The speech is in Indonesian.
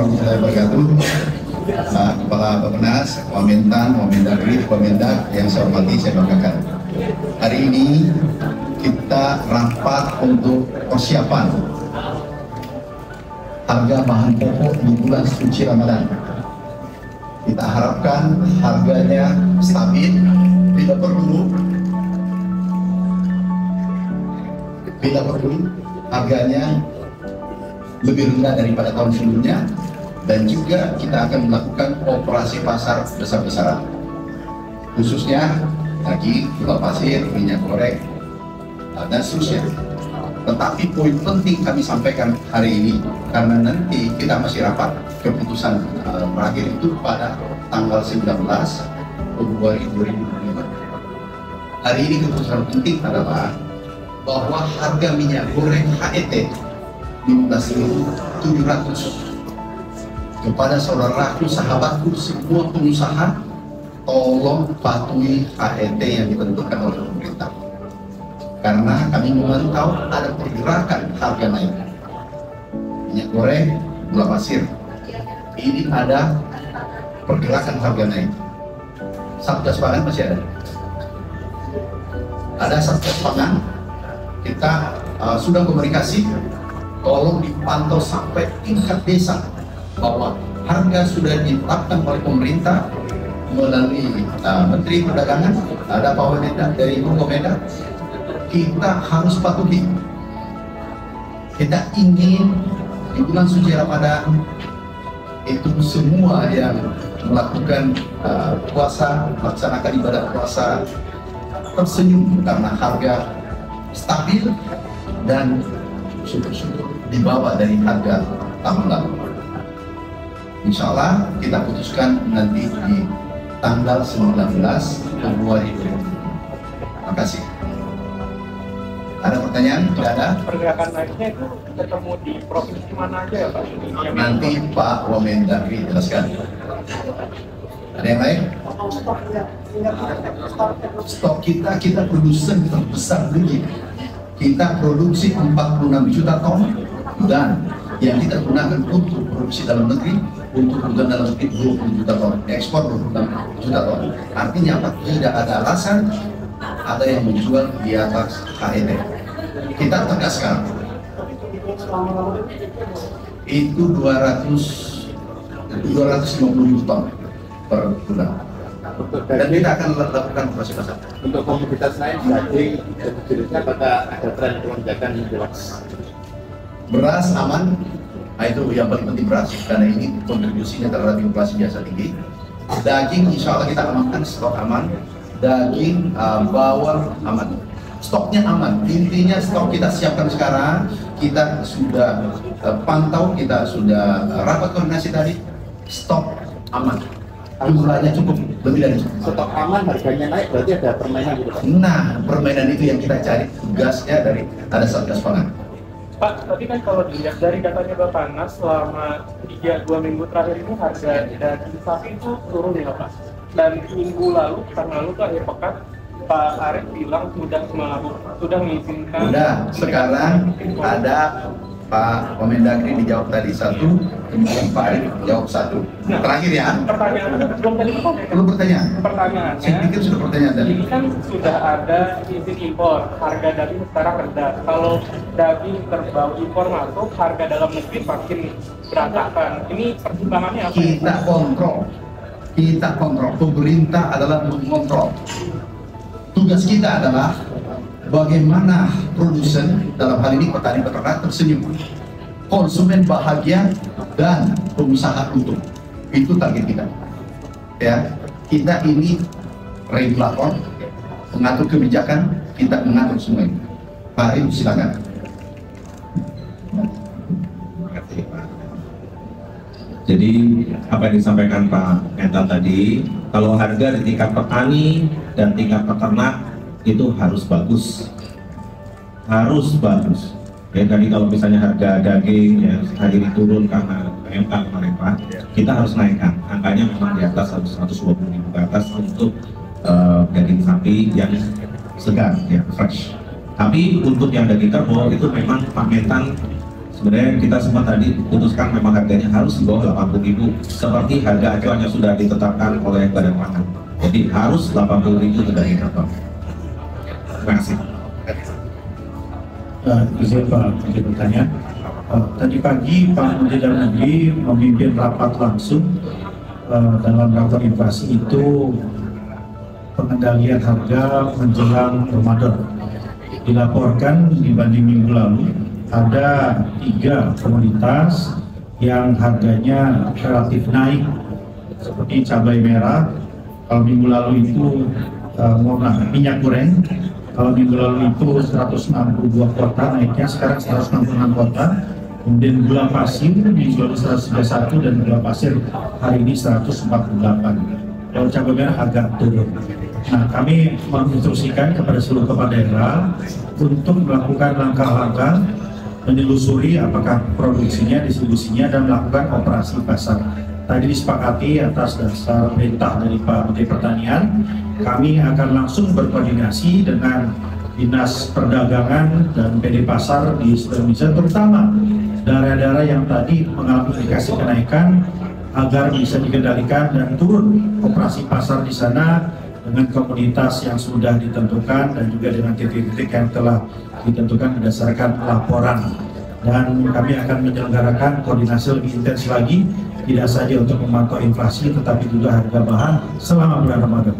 warahmatullahi wabarakatuh. Kepala Bappenas, Wamentan, Wamendagri, Wamendak yang saya hormati, saya banggakan. Hari ini kita rapat untuk persiapan harga bahan pokok di bulan suci Ramadan. Kita harapkan harganya stabil, bila perlu harganya lebih rendah daripada tahun sebelumnya, dan juga kita akan melakukan operasi pasar besar-besaran, khususnya daging, gula pasir, minyak goreng, dan seterusnya. Tetapi poin penting kami sampaikan hari ini, karena nanti kita masih rapat keputusan terakhir itu pada tanggal 19 Februari 2025. Hari ini keputusan penting adalah bahwa harga minyak goreng HET 15.700 kepada saudaraku, sahabatku, semua pengusaha, tolong patuhi HET yang ditentukan oleh pemerintah. Karena kami memantau ada pergerakan harga naik. Minyak goreng, gula pasir, ini ada pergerakan harga naik. Satgas Pangan masih ada. Ada Satgas Pangan, kita sudah komunikasi, tolong dipantau sampai tingkat desa bahwa harga sudah ditetapkan oleh pemerintah melalui Menteri Perdagangan, ada Pak Wamendak dari Wamendak. Kita harus patuhi. Kita ingin di bulan suci Ramadan itu semua yang melakukan puasa, melaksanakan ibadah puasa tersenyum karena harga stabil dan syukur-syukur di bawah dari harga tahun lalu. Insya Allah kita putuskan nanti di tanggal 19 Februari 2020. Terima kasih. Ada pertanyaan? Tidak ada? Pergerakan naiknya itu ketemu di provinsi mana aja ya Pak? Nanti Pak Wamendagri jelaskan. Ada yang lain? Stok kita produsen terbesar dunia. Kita produksi 46 juta ton, dan yang kita gunakan untuk produksi dalam negeri, untuk kebutuhan dalam negeri 20 juta ton, ekspor 26 juta ton. Artinya apa? Tidak ada alasan ada yang menjual di atas HET. Kita tegaskan itu 250 ton per bulan, dan kita akan lakukan operasi pasar. Untuk komoditas lain, daging, jenisnya apakah ada tren lonjakan jelas? Beras aman, itu yang paling penting beras, karena ini kontribusinya terhadap inflasi biasa tinggi. Daging insya Allah kita amankan, stok aman. Daging, bawang aman, stoknya aman. Intinya stok kita siapkan sekarang, kita sudah pantau, kita sudah rapat koordinasi tadi, stok aman, jumlahnya cukup, lebih dari cukup. Stok aman, harganya naik, berarti ada permainan gitu Pak? Nah, permainan itu yang kita cari, tugasnya dari ada Satgas Pangan. Pak, tapi kan kalau dilihat dari datanya Bappenas selama 2 minggu terakhir ini harga daging sapi itu turun ya Pak? Dan minggu lalu, pekan lalu tuh akhir pekan, Pak Arief bilang sudah mengizinkan. Udah, sekarang ada Pak Wamendagri dijawab tadi satu, kemudian Pak Arief jawab satu. Nah, terakhir ya. Pertanyaan belum tadi Pak? Belum pertanyaan. Pertanyaannya, Saya pikir sudah pertanyaan tadi. ini kan sudah ada izin impor, harga daging sekarang rendah. Kalau daging terbau impor masuk, harga dalam negeri makin berantakan. Ini pertimbangannya apa? Kita kontrol, pemerintah adalah mengontrol. Tugas kita adalah bagaimana produsen, dalam hal ini petani peternak, tersenyum, konsumen bahagia, dan pengusaha untung. Itu target kita. Ya, kita ini regulator, mengatur kebijakan, kita mengatur semua ini. Pak Arief, silakan. Jadi apa yang disampaikan Pak Mentan tadi, kalau harga di tingkat petani dan tingkat peternak itu harus bagus, Ya tadi kalau misalnya harga daging ya hari ini turun karena PMK kemarin Pak, kita harus naikkan angkanya memang di atas 120.000 ke atas untuk daging sapi yang segar, ya fresh. Tapi untuk yang daging kerbau itu memang Pak Mentan sebenarnya kita semua tadi putuskan memang harganya harus di bawah 80.000 seperti harga acuan yang sudah ditetapkan oleh Badan Pangan. Jadi harus 80.000 tidak ditetapkan. Terima kasih. Izin Pak Menteri bertanya. Tadi pagi Pak Menteri Dalam Negeri memimpin rapat langsung dalam rapat inflasi itu pengendalian harga menjelang Ramadan. Dilaporkan dibanding minggu lalu ada 3 komoditas yang harganya relatif naik seperti cabai merah. Kalau minggu lalu itu minyak goreng, kalau minggu lalu itu 162 kota naiknya, sekarang 166 kota. Kemudian gula pasir minggu lalu 131 dan gula pasir hari ini 148. Kalau cabai merah agak turun. Nah, kami menginstruksikan kepada seluruh kepala daerah untuk melakukan langkah-langkah menelusuri apakah produksinya, distribusinya, dan melakukan operasi pasar. Tadi disepakati atas dasar perintah dari Pak Menteri Pertanian, kami akan langsung berkoordinasi dengan Dinas Perdagangan dan PD Pasar di seluruh Indonesia, terutama daerah-daerah yang tadi mengalami indikasi kenaikan, agar bisa dikendalikan dan turun operasi pasar di sana dengan komoditas yang sudah ditentukan dan juga dengan titik-titik yang telah ditentukan berdasarkan laporan. Dan kami akan menyelenggarakan koordinasi lebih intens lagi, tidak saja untuk memantau inflasi tetapi juga harga bahan selama bulan Ramadan.